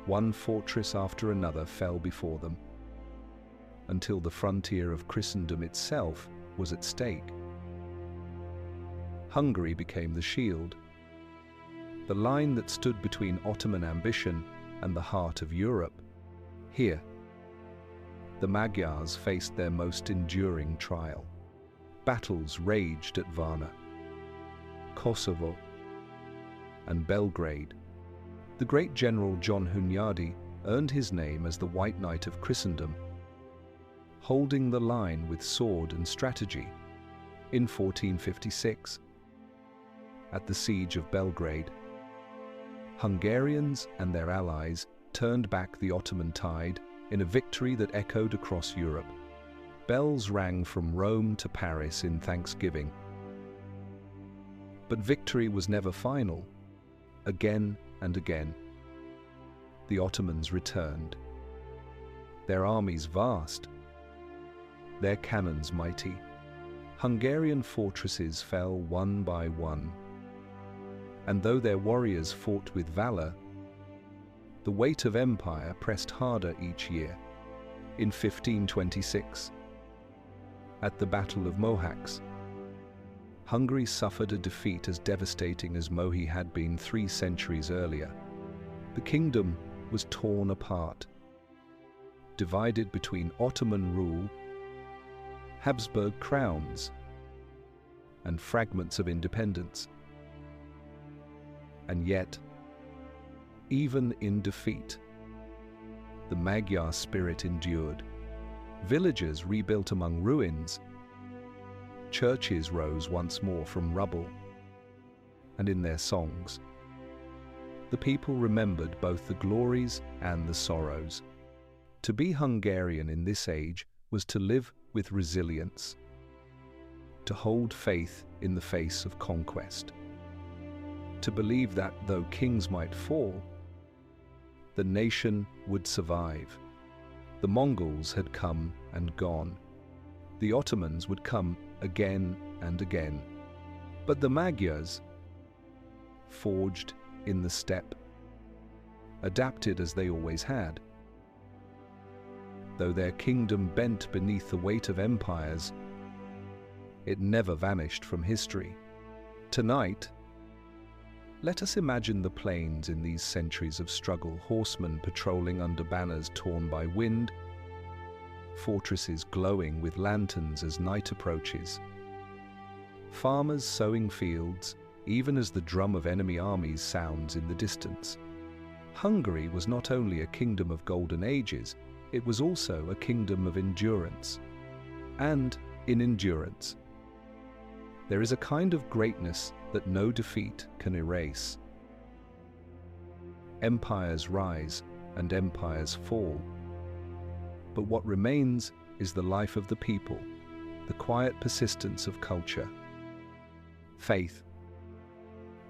One fortress after another fell before them, until the frontier of Christendom itself was at stake. Hungary became the shield, the line that stood between Ottoman ambition and the heart of Europe. Here, the Magyars faced their most enduring trial. Battles raged at Varna, Kosovo, and Belgrade. The great general John Hunyadi earned his name as the White Knight of Christendom, holding the line with sword and strategy. In 1456, at the siege of Belgrade, Hungarians and their allies turned back the Ottoman tide in a victory that echoed across Europe. Bells rang from Rome to Paris in thanksgiving. But victory was never final. Again and again, the Ottomans returned, their armies vast, their cannons mighty. Hungarian fortresses fell one by one, and though their warriors fought with valor, the weight of empire pressed harder each year. In 1526, at the Battle of Mohacs, Hungary suffered a defeat as devastating as Mohi had been 3 centuries earlier. The kingdom was torn apart, divided between Ottoman rule, Habsburg crowns, and fragments of independence. And yet, even in defeat, the Magyar spirit endured. Villages rebuilt among ruins, churches rose once more from rubble, and in their songs, the people remembered both the glories and the sorrows. To be Hungarian in this age was to live with resilience, to hold faith in the face of conquest, to believe that though kings might fall, the nation would survive. The Mongols had come and gone. The Ottomans would come again and again. But the Magyars, forged in the steppe, adapted as they always had. Though their kingdom bent beneath the weight of empires, it never vanished from history. Tonight, let us imagine the plains in these centuries of struggle, horsemen patrolling under banners torn by wind, fortresses glowing with lanterns as night approaches, farmers sowing fields, even as the drum of enemy armies sounds in the distance. Hungary was not only a kingdom of golden ages, it was also a kingdom of endurance. And in endurance, there is a kind of greatness that no defeat can erase. Empires rise and empires fall, but what remains is the life of the people, the quiet persistence of culture, faith,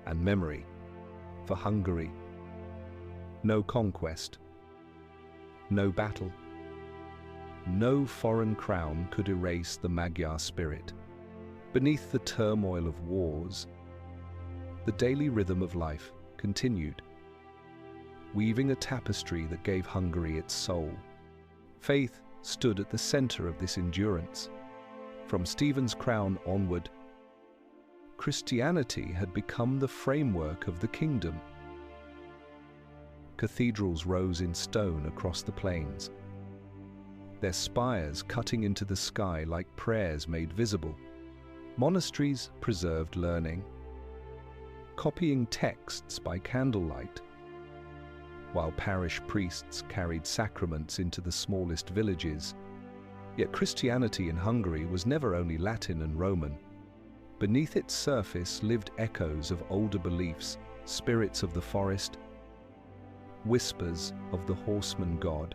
and memory. For Hungary, no conquest, no battle, no foreign crown could erase the Magyar spirit. Beneath the turmoil of wars, the daily rhythm of life continued, weaving a tapestry that gave Hungary its soul. Faith stood at the center of this endurance. From Stephen's crown onward, Christianity had become the framework of the kingdom. Cathedrals rose in stone across the plains, their spires cutting into the sky like prayers made visible. Monasteries preserved learning, copying texts by candlelight, while parish priests carried sacraments into the smallest villages. Yet Christianity in Hungary was never only Latin and Roman. Beneath its surface lived echoes of older beliefs, spirits of the forest, whispers of the horseman god,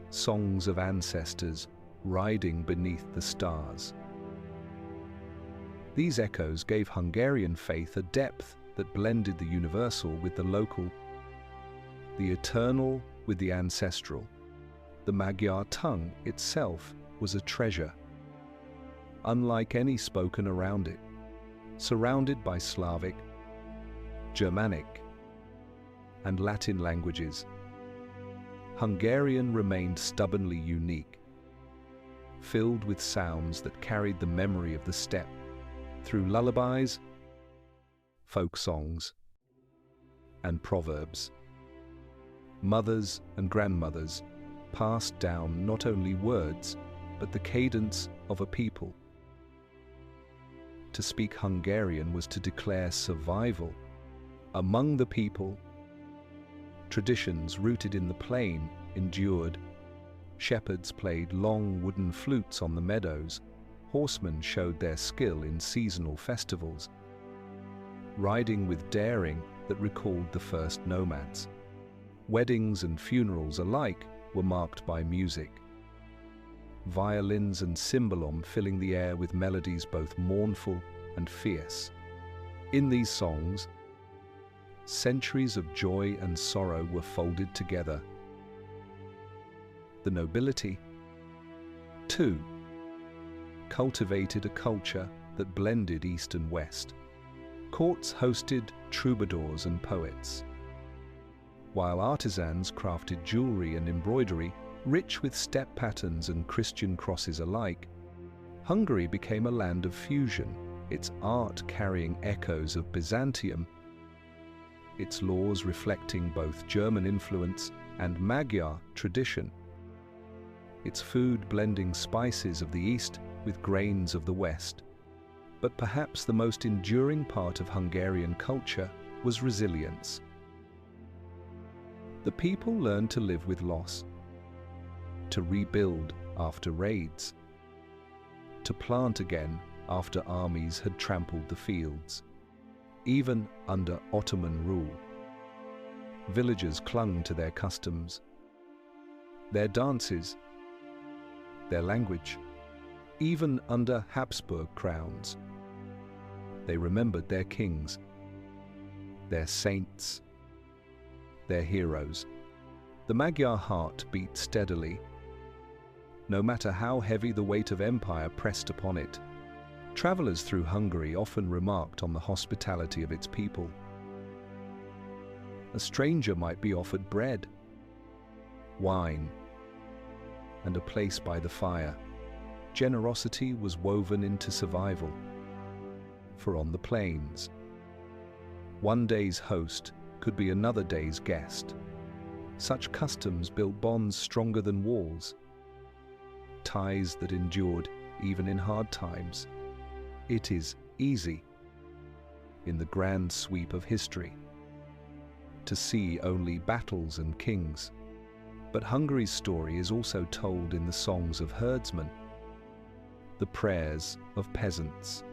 songs of ancestors riding beneath the stars. These echoes gave Hungarian faith a depth that blended the universal with the local, the eternal with the ancestral. The Magyar tongue itself was a treasure, unlike any spoken around it, surrounded by Slavic, Germanic, and Latin languages. Hungarian remained stubbornly unique, filled with sounds that carried the memory of the steppe through lullabies, folk songs, and proverbs. Mothers and grandmothers passed down not only words, but the cadence of a people. To speak Hungarian was to declare survival. Among the people, traditions rooted in the plain endured. Shepherds played long wooden flutes on the meadows. Horsemen showed their skill in seasonal festivals, riding with daring that recalled the first nomads. Weddings and funerals alike were marked by music, violins and cymbalom filling the air with melodies both mournful and fierce. In these songs, centuries of joy and sorrow were folded together. The nobility, too, cultivated a culture that blended East and West. Courts hosted troubadours and poets, while artisans crafted jewelry and embroidery, rich with steppe patterns and Christian crosses alike. Hungary became a land of fusion, its art carrying echoes of Byzantium, its laws reflecting both German influence and Magyar tradition, its food blending spices of the East with grains of the West. But perhaps the most enduring part of Hungarian culture was resilience. The people learned to live with loss, to rebuild after raids, to plant again after armies had trampled the fields. Even under Ottoman rule, villagers clung to their customs, their dances, their language. Even under Habsburg crowns, they remembered their kings, their saints, their heroes. The Magyar heart beat steadily, no matter how heavy the weight of empire pressed upon it. Travelers through Hungary often remarked on the hospitality of its people. A stranger might be offered bread, wine, and a place by the fire. Generosity was woven into survival. For on the plains, one day's host could be another day's guest. Such customs built bonds stronger than walls, ties that endured even in hard times. It is easy, in the grand sweep of history, to see only battles and kings. But Hungary's story is also told in the songs of herdsmen, the prayers of peasants,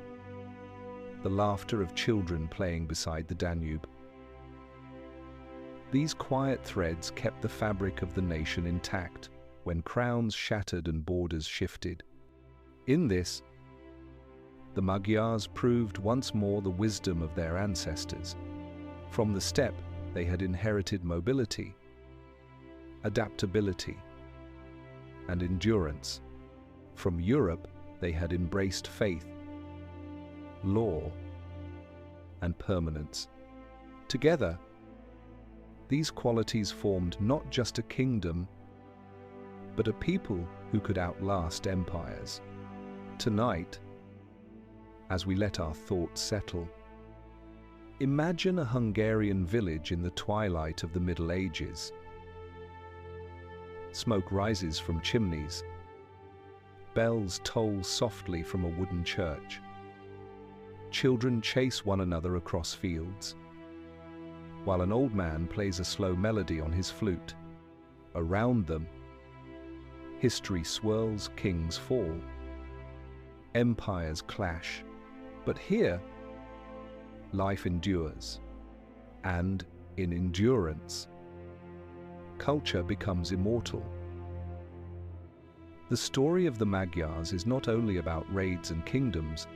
the laughter of children playing beside the Danube. These quiet threads kept the fabric of the nation intact when crowns shattered and borders shifted. In this, the Magyars proved once more the wisdom of their ancestors. From the steppe, they had inherited mobility, adaptability, and endurance. From Europe, they had embraced faith, law, and permanence. Together, these qualities formed not just a kingdom, but a people who could outlast empires. Tonight, as we let our thoughts settle, imagine a Hungarian village in the twilight of the Middle Ages. Smoke rises from chimneys. Bells toll softly from a wooden church. Children chase one another across fields, while an old man plays a slow melody on his flute. Around them, history swirls, kings fall, empires clash. But here, life endures, and in endurance, culture becomes immortal. The story of the Magyars is not only about raids and kingdoms,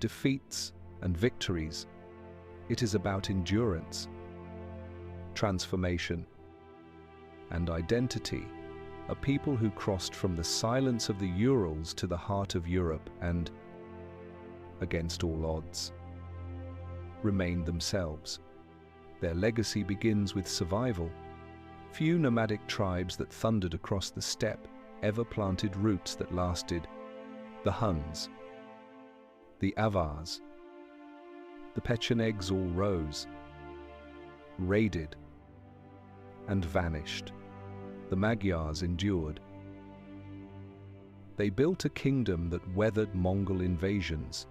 defeats and victories. It is about endurance, transformation, and identity. A people who crossed from the silence of the Urals to the heart of Europe and, against all odds, remained themselves. Their legacy begins with survival. Few nomadic tribes that thundered across the steppe ever planted roots that lasted. The Huns, the Avars, the Pechenegs all rose, raided, and vanished. The Magyars endured. They built a kingdom that weathered Mongol invasions,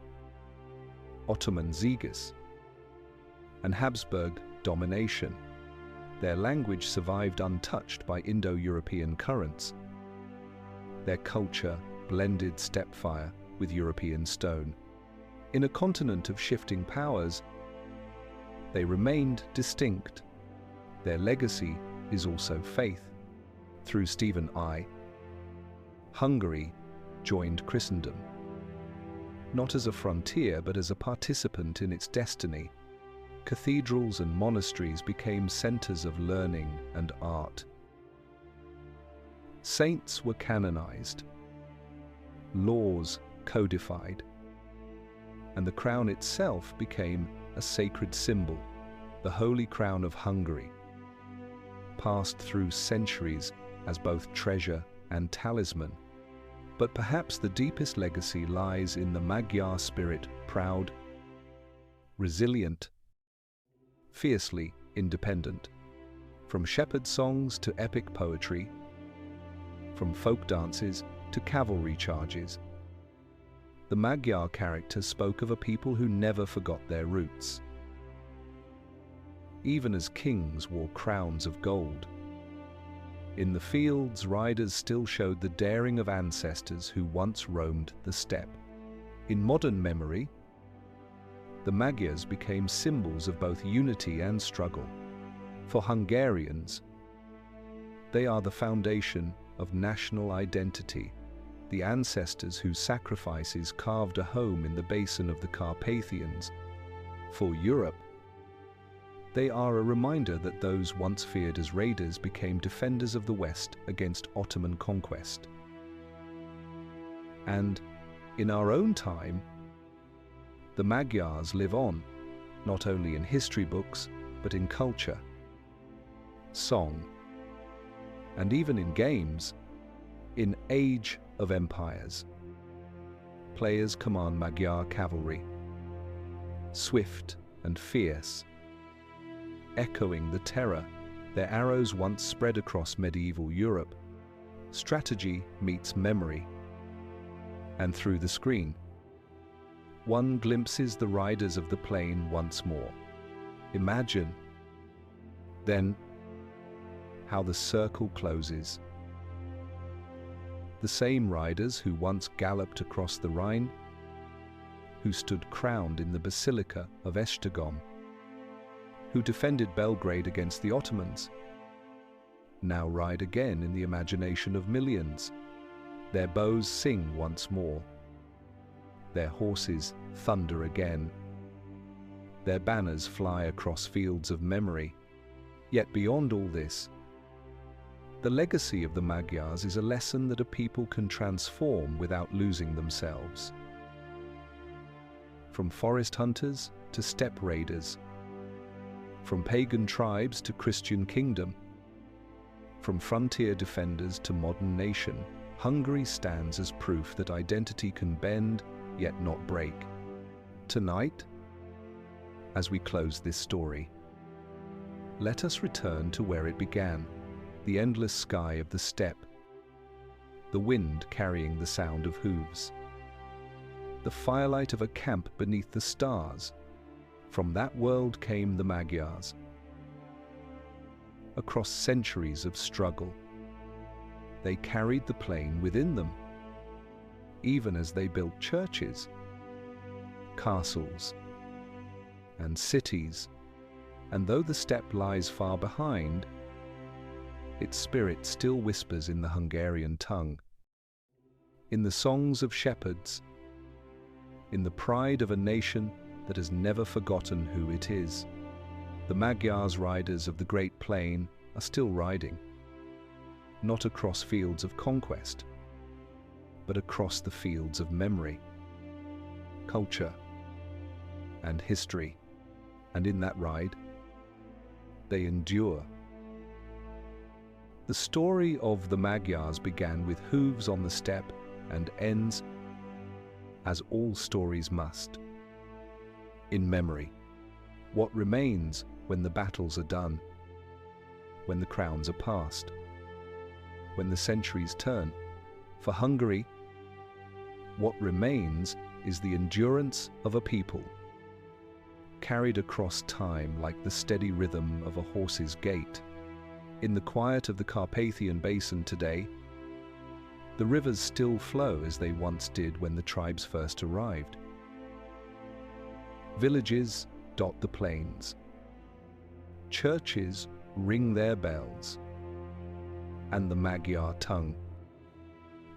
Ottoman sieges, and Habsburg domination. Their language survived untouched by Indo-European currents. Their culture blended steppe fire with European stone. In a continent of shifting powers, they remained distinct. Their legacy is also faith. Through Stephen I, Hungary joined Christendom, not as a frontier but as a participant in its destiny. Cathedrals and monasteries became centers of learning and art. Saints were canonized, laws codified, and the crown itself became a sacred symbol, the Holy Crown of Hungary, passed through centuries as both treasure and talisman. But perhaps the deepest legacy lies in the Magyar spirit, proud, resilient, fiercely independent. From shepherd songs to epic poetry, from folk dances to cavalry charges, the Magyar character spoke of a people who never forgot their roots. Even as kings wore crowns of gold, In the fields, riders still showed the daring of ancestors who once roamed the steppe. In modern memory, the Magyars became symbols of both unity and struggle. For Hungarians, they are the foundation of national identity, the ancestors whose sacrifices carved a home in the basin of the Carpathians. For Europe, they are a reminder that those once feared as raiders became defenders of the West against Ottoman conquest. And in our own time, the Magyars live on, not only in history books, but in culture, song, and even in games. In Age of Empires, players command Magyar cavalry, swift and fierce, echoing the terror their arrows once spread across medieval Europe. Strategy meets memory, and through the screen, one glimpses the riders of the plain once more. Imagine, then, how the circle closes. The same riders who once galloped across the Rhine, who stood crowned in the Basilica of Esztergom, who defended Belgrade against the Ottomans, now ride again in the imagination of millions. Their bows sing once more. Their horses thunder again. Their banners fly across fields of memory. Yet beyond all this, the legacy of the Magyars is a lesson that a people can transform without losing themselves. From forest hunters to steppe raiders, from pagan tribes to Christian kingdom, from frontier defenders to modern nation, Hungary stands as proof that identity can bend, yet not break. Tonight, as we close this story, let us return to where it began, the endless sky of the steppe, the wind carrying the sound of hooves, the firelight of a camp beneath the stars. From that world came the Magyars. Across centuries of struggle, they carried the plain within them, even as they built churches, castles, and cities. And though the steppe lies far behind, its spirit still whispers in the Hungarian tongue, in the songs of shepherds, in the pride of a nation that has never forgotten who it is. The Magyars riders of the Great Plain are still riding, not across fields of conquest, but across the fields of memory, culture, and history. And in that ride, they endure. The story of the Magyars began with hooves on the steppe and ends, as all stories must, in memory. What remains when the battles are done, when the crowns are passed, when the centuries turn? For Hungary, what remains is the endurance of a people, carried across time like the steady rhythm of a horse's gait. In the quiet of the Carpathian Basin today, the rivers still flow as they once did when the tribes first arrived. Villages dot the plains. Churches ring their bells. And the Magyar tongue,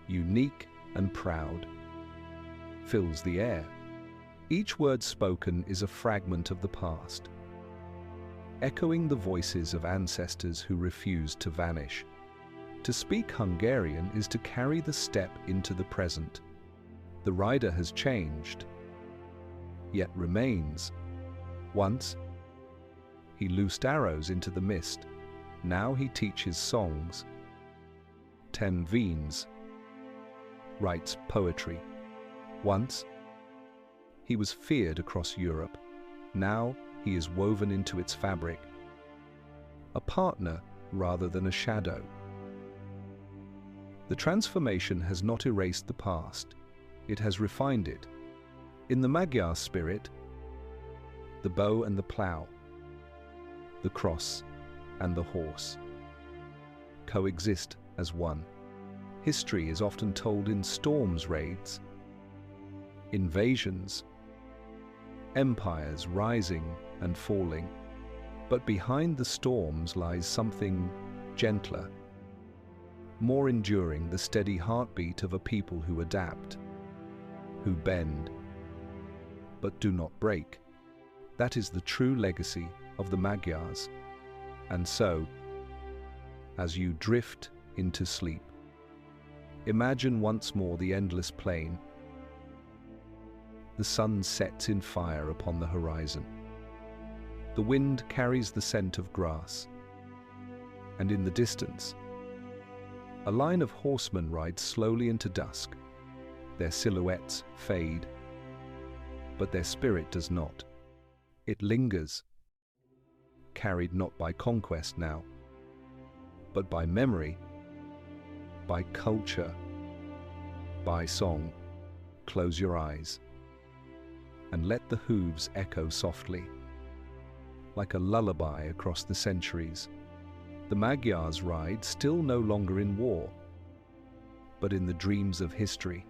unique and proud, fills the air. Each word spoken is a fragment of the past, echoing the voices of ancestors who refused to vanish. To speak Hungarian is to carry the steppe into the present. The rider has changed, yet remains. Once, he loosed arrows into the mist. Now he teaches songs. 10 veins, writes poetry. Once, he was feared across Europe. Now he is woven into its fabric, a partner rather than a shadow. The transformation has not erased the past, it has refined it. In the Magyar spirit, the bow and the plough, the cross and the horse, coexist as one. History is often told in storms, raids, invasions, empires rising and falling. But behind the storms lies something gentler, more enduring, the steady heartbeat of a people who adapt, who bend, but do not break. That is the true legacy of the Magyars. And so, as you drift into sleep, imagine once more the endless plain. The sun sets in fire upon the horizon. The wind carries the scent of grass. And in the distance, a line of horsemen rides slowly into dusk. Their silhouettes fade, but their spirit does not. It lingers, carried not by conquest now, but by memory, by culture, by song. Close your eyes and let the hooves echo softly, like a lullaby across the centuries. The Magyars ride still no longer in war, but in the dreams of history.